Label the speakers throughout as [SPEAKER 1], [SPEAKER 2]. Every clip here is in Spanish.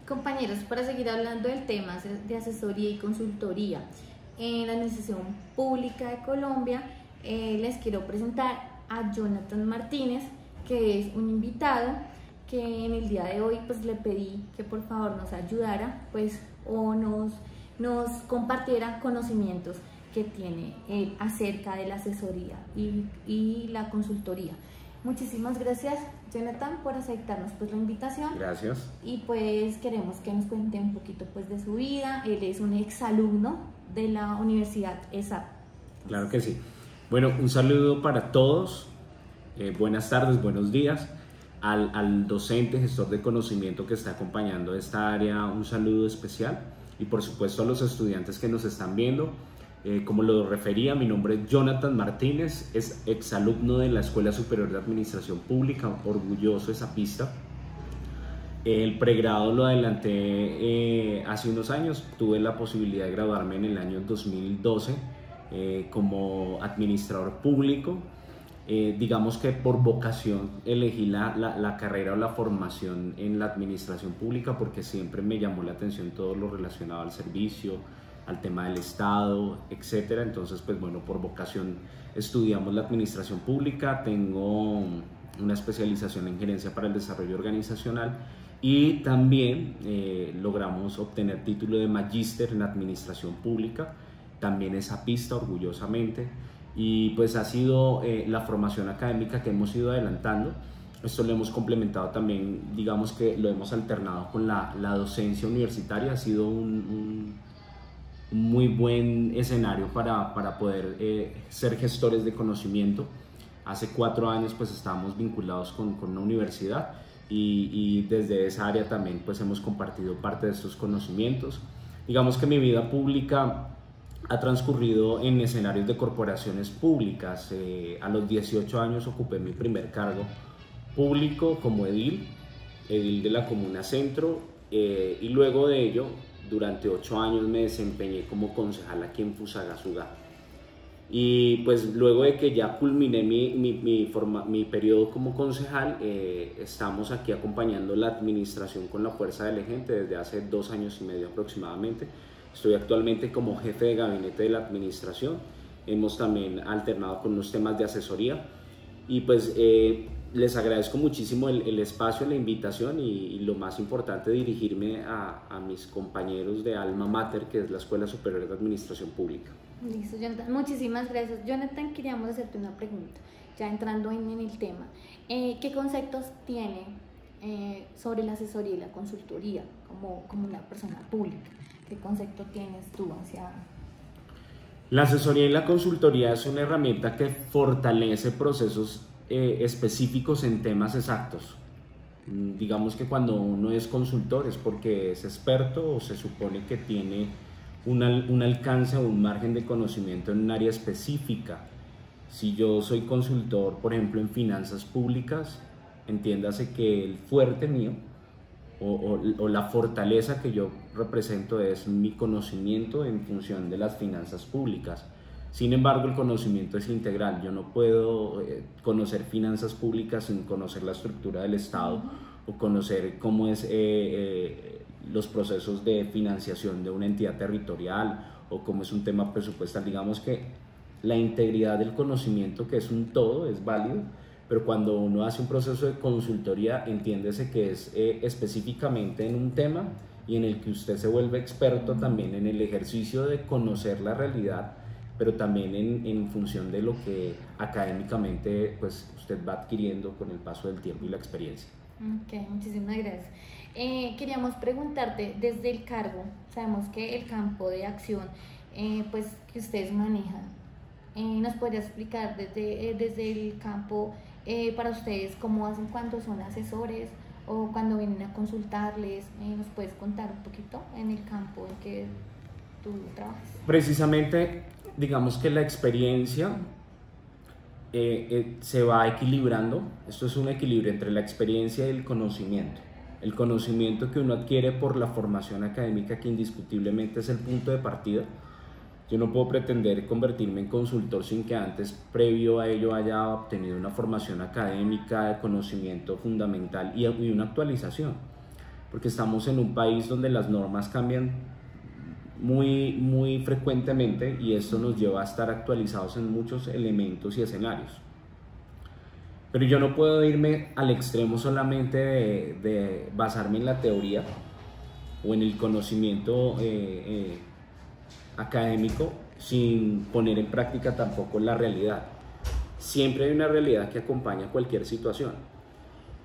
[SPEAKER 1] Compañeros, para seguir hablando del tema de asesoría y consultoría en la Administración Pública de Colombia, les quiero presentar a Jonathan Martínez, que es un invitado que en el día de hoy pues le pedí que por favor nos ayudara pues o nos compartiera conocimientos que tiene él acerca de la asesoría y la consultoría. Muchísimas gracias, Jonathan, por aceptarnos pues la invitación.
[SPEAKER 2] Gracias.
[SPEAKER 1] Y pues queremos que nos cuente un poquito pues de su vida. Él es un exalumno de la Universidad ESAP.
[SPEAKER 2] Claro que sí. Bueno, un saludo para todos. Buenas tardes, buenos días. Al docente, gestor de conocimiento que está acompañando esta área, un saludo especial. Y por supuesto a los estudiantes que nos están viendo. Como lo refería, mi nombre es Jonathan Martínez, es exalumno de la Escuela Superior de Administración Pública, orgulloso esapista. El pregrado lo adelanté hace unos años, tuve la posibilidad de graduarme en el año 2012 como administrador público. Digamos que por vocación elegí la carrera o la formación en la administración pública porque siempre me llamó la atención todo lo relacionado al servicio, al tema del Estado, etcétera. Entonces, pues bueno, por vocación estudiamos la administración pública, tengo una especialización en gerencia para el desarrollo organizacional y también logramos obtener título de magíster en administración pública, también esapista orgullosamente, y pues ha sido la formación académica que hemos ido adelantando. Esto lo hemos complementado también, digamos que lo hemos alternado con la docencia universitaria. Ha sido un muy buen escenario para poder ser gestores de conocimiento. Hace 4 años pues estábamos vinculados con una universidad y desde esa área también pues hemos compartido parte de estos conocimientos. Digamos que mi vida pública ha transcurrido en escenarios de corporaciones públicas. A los 18 años ocupé mi primer cargo público como edil de la Comuna Centro, y luego de ello durante 8 años me desempeñé como concejal aquí en Fusagasugá. Y pues luego de que ya culminé mi periodo como concejal, estamos aquí acompañando la administración con la fuerza de la gente desde hace 2 años y medio aproximadamente. Estoy actualmente como jefe de gabinete de la administración. Hemos también alternado con unos temas de asesoría y pues les agradezco muchísimo el espacio, la invitación y lo más importante, dirigirme a mis compañeros de Alma Mater, que es la Escuela Superior de Administración Pública.
[SPEAKER 1] Listo, Jonathan. Muchísimas gracias. Jonathan, queríamos hacerte una pregunta, ya entrando en el tema. ¿Qué conceptos tiene sobre la asesoría y la consultoría como una persona pública? ¿Qué concepto tienes tú hacia...?
[SPEAKER 2] La asesoría y la consultoría es una herramienta que fortalece procesos específicos en temas exactos. Digamos que cuando uno es consultor es porque es experto o se supone que tiene un alcance o un margen de conocimiento en un área específica. Si yo soy consultor, por ejemplo, en finanzas públicas, entiéndase que el fuerte mío o la fortaleza que yo represento es mi conocimiento en función de las finanzas públicas. Sin embargo, el conocimiento es integral. Yo no puedo conocer finanzas públicas sin conocer la estructura del Estado o conocer cómo es los procesos de financiación de una entidad territorial o cómo es un tema presupuestal. Digamos que la integridad del conocimiento, que es un todo, es válido, pero cuando uno hace un proceso de consultoría, entiéndese que es específicamente en un tema y en el que usted se vuelve experto también en el ejercicio de conocer la realidad, pero también en función de lo que académicamente pues, usted va adquiriendo con el paso del tiempo y la experiencia.
[SPEAKER 1] Ok, muchísimas gracias. Queríamos preguntarte, desde el cargo, sabemos que el campo de acción pues, que ustedes manejan, ¿nos podría explicar desde el campo para ustedes cómo hacen cuando son asesores o cuando vienen a consultarles? ¿Nos puedes contar un poquito en el campo en que tú trabajas?
[SPEAKER 2] Precisamente, digamos que la experiencia se va equilibrando. Esto es un equilibrio entre la experiencia y el conocimiento. El conocimiento que uno adquiere por la formación académica, que indiscutiblemente es el punto de partida. Yo no puedo pretender convertirme en consultor sin que antes, previo a ello, haya obtenido una formación académica de conocimiento fundamental y una actualización. porque estamos en un país donde las normas cambian muy frecuentemente y esto nos lleva a estar actualizados en muchos elementos y escenarios. Pero yo no puedo irme al extremo solamente de basarme en la teoría o en el conocimiento académico sin poner en práctica tampoco la realidad. Siempre hay una realidad que acompaña cualquier situación.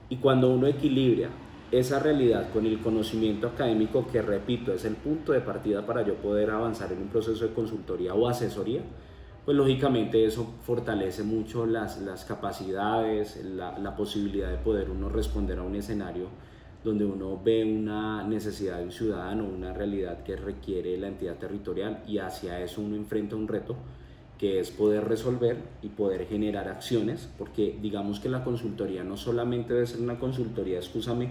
[SPEAKER 2] Y cuando uno equilibra esa realidad con el conocimiento académico, que repito, es el punto de partida para yo poder avanzar en un proceso de consultoría o asesoría, pues lógicamente eso fortalece mucho las capacidades, la posibilidad de poder uno responder a un escenario donde uno ve una necesidad de un ciudadano, una realidad que requiere la entidad territorial, y hacia eso uno enfrenta un reto que es poder resolver y poder generar acciones, porque digamos que la consultoría no solamente debe ser una consultoría, excúsame,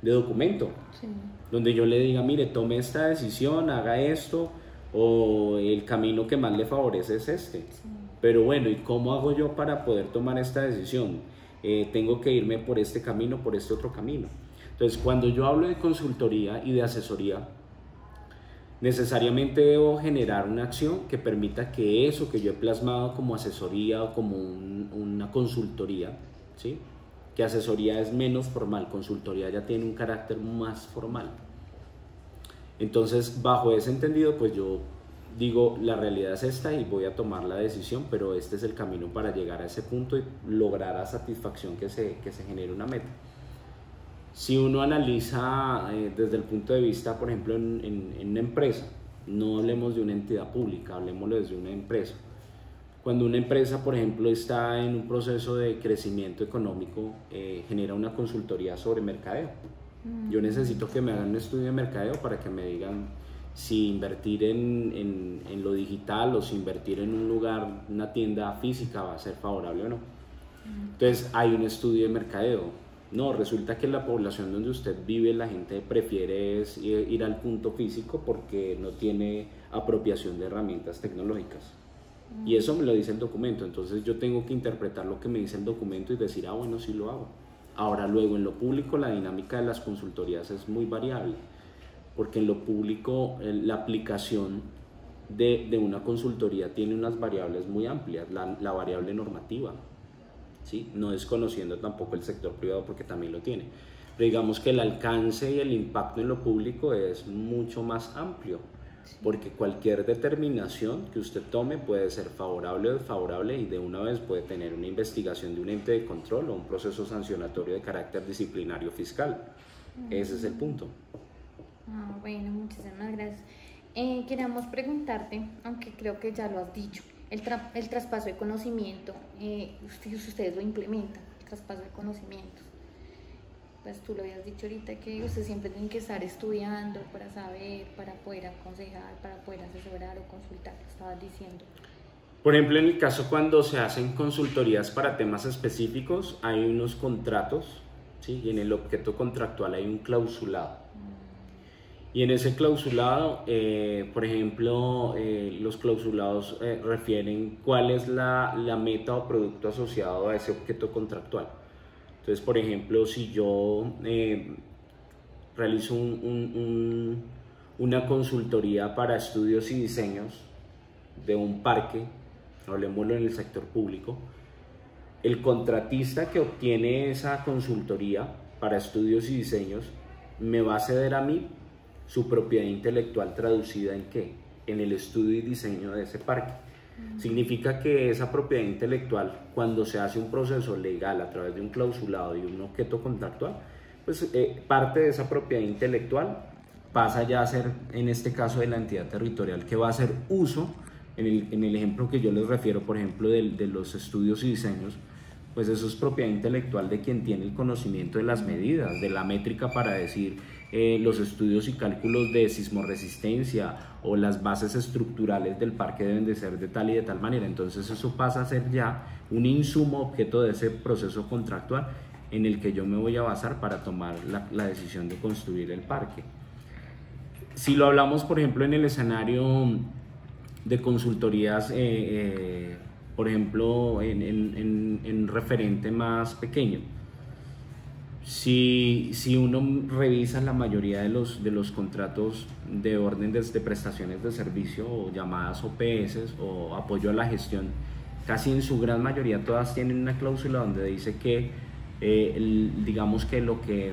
[SPEAKER 2] de documento, sí, donde yo le diga, mire, tome esta decisión, haga esto, o el camino que más le favorece es este. Sí. Pero bueno, ¿y cómo hago yo para poder tomar esta decisión? Tengo que irme por este camino, por este otro camino. Entonces, cuando yo hablo de consultoría y de asesoría, necesariamente debo generar una acción que permita que eso que yo he plasmado como asesoría o como una consultoría, ¿sí? Que asesoría es menos formal, consultoría ya tiene un carácter más formal. Entonces, bajo ese entendido, pues yo digo, la realidad es esta y voy a tomar la decisión, pero este es el camino para llegar a ese punto y lograr a satisfacción que se genere una meta. Si uno analiza desde el punto de vista, por ejemplo, en una empresa, no hablemos de una entidad pública, hablemoslo desde una empresa. Cuando una empresa, por ejemplo, está en un proceso de crecimiento económico, genera una consultoría sobre mercadeo. Yo necesito que me hagan un estudio de mercadeo para que me digan si invertir en lo digital o si invertir en un lugar, una tienda física, va a ser favorable o no. Entonces hay un estudio de mercadeo. No, resulta que la población donde usted vive, la gente prefiere ir al punto físico porque no tiene apropiación de herramientas tecnológicas. Y eso me lo dice el documento, entonces yo tengo que interpretar lo que me dice el documento y decir, ah, bueno, sí lo hago. Ahora, luego en lo público la dinámica de las consultorías es muy variable, porque en lo público la aplicación de una consultoría tiene unas variables muy amplias, la variable normativa, ¿sí? No desconociendo tampoco el sector privado porque también lo tiene, pero digamos que el alcance y el impacto en lo público es mucho más amplio, porque cualquier determinación que usted tome puede ser favorable o desfavorable y de una vez puede tener una investigación de un ente de control o un proceso sancionatorio de carácter disciplinario fiscal. Ese es el punto.
[SPEAKER 1] Bueno, muchísimas gracias. Queríamos preguntarte, aunque creo que ya lo has dicho, el traspaso de conocimiento, ustedes lo implementan, el traspaso de conocimientos. Pues tú lo habías dicho ahorita que usted siempre tiene que estar estudiando para saber, para poder aconsejar, para poder asesorar o consultar, lo estabas diciendo.
[SPEAKER 2] Por ejemplo, en el caso cuando se hacen consultorías para temas específicos, hay unos contratos, ¿sí? Y en el objeto contractual hay un clausulado. Y en ese clausulado, por ejemplo, los clausulados refieren cuál es la meta o producto asociado a ese objeto contractual. Entonces, por ejemplo, si yo realizo una consultoría para estudios y diseños de un parque, hablemoslo en el sector público, el contratista que obtiene esa consultoría para estudios y diseños me va a ceder a mí su propiedad intelectual, traducida en ¿qué? En el estudio y diseño de ese parque. Significa que esa propiedad intelectual, cuando se hace un proceso legal a través de un clausulado y un objeto contractual, pues parte de esa propiedad intelectual pasa ya a ser, en este caso, de la entidad territorial que va a hacer uso, en el ejemplo que yo les refiero, por ejemplo, de los estudios y diseños, pues eso es propiedad intelectual de quien tiene el conocimiento de las medidas, de la métrica para decir los estudios y cálculos de sismorresistencia o las bases estructurales del parque deben de ser de tal y de tal manera. Entonces eso pasa a ser ya un insumo objeto de ese proceso contractual en el que yo me voy a basar para tomar la decisión de construir el parque. Si lo hablamos, por ejemplo, en el escenario de consultorías, por ejemplo, en referente más pequeño, Si uno revisa la mayoría de los contratos de orden de prestaciones de servicio o llamadas OPS o apoyo a la gestión, casi en su gran mayoría todas tienen una cláusula donde dice que digamos que lo que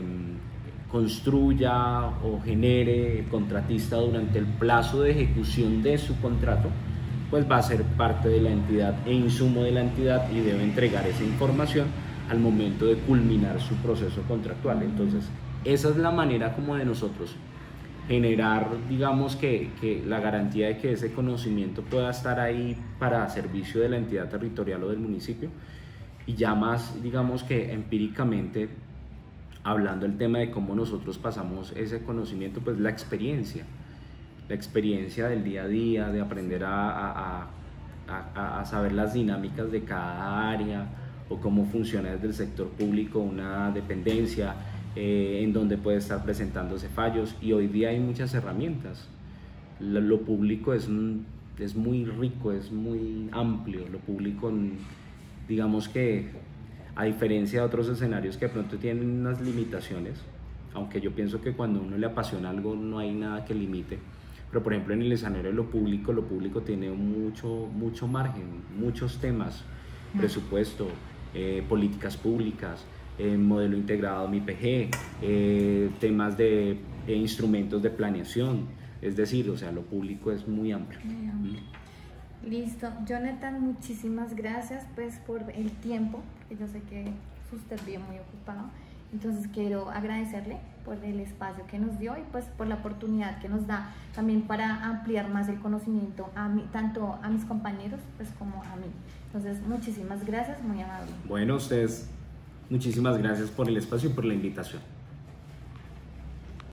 [SPEAKER 2] construya o genere el contratista durante el plazo de ejecución de su contrato, pues va a ser parte de la entidad e insumo de la entidad y debe entregar esa información al momento de culminar su proceso contractual. Entonces, esa es la manera como de nosotros generar, digamos que la garantía de que ese conocimiento pueda estar ahí para servicio de la entidad territorial o del municipio, y ya más, digamos que empíricamente, hablando del tema de cómo nosotros pasamos ese conocimiento, pues la experiencia del día a día, de aprender a saber las dinámicas de cada área o cómo funciona desde el sector público una dependencia, en donde puede estar presentándose fallos, y hoy día hay muchas herramientas. Lo público es muy rico, es muy amplio. Lo público, digamos que a diferencia de otros escenarios que de pronto tienen unas limitaciones, aunque yo pienso que cuando a uno le apasiona algo no hay nada que limite, pero por ejemplo en el escenario de lo público tiene mucho margen, muchos temas, presupuesto, políticas públicas, modelo integrado MIPG, temas de instrumentos de planeación, es decir, o sea, lo público es muy amplio.
[SPEAKER 1] Muy amplio. Listo, Jonathan, muchísimas gracias pues por el tiempo, porque yo sé que usted vive muy ocupado, entonces quiero agradecerle por el espacio que nos dio y pues por la oportunidad que nos da también para ampliar más el conocimiento a mí, tanto a mis compañeros pues como a mí. Entonces, muchísimas gracias, muy amable.
[SPEAKER 2] Bueno, ustedes, muchísimas gracias por el espacio y por la invitación.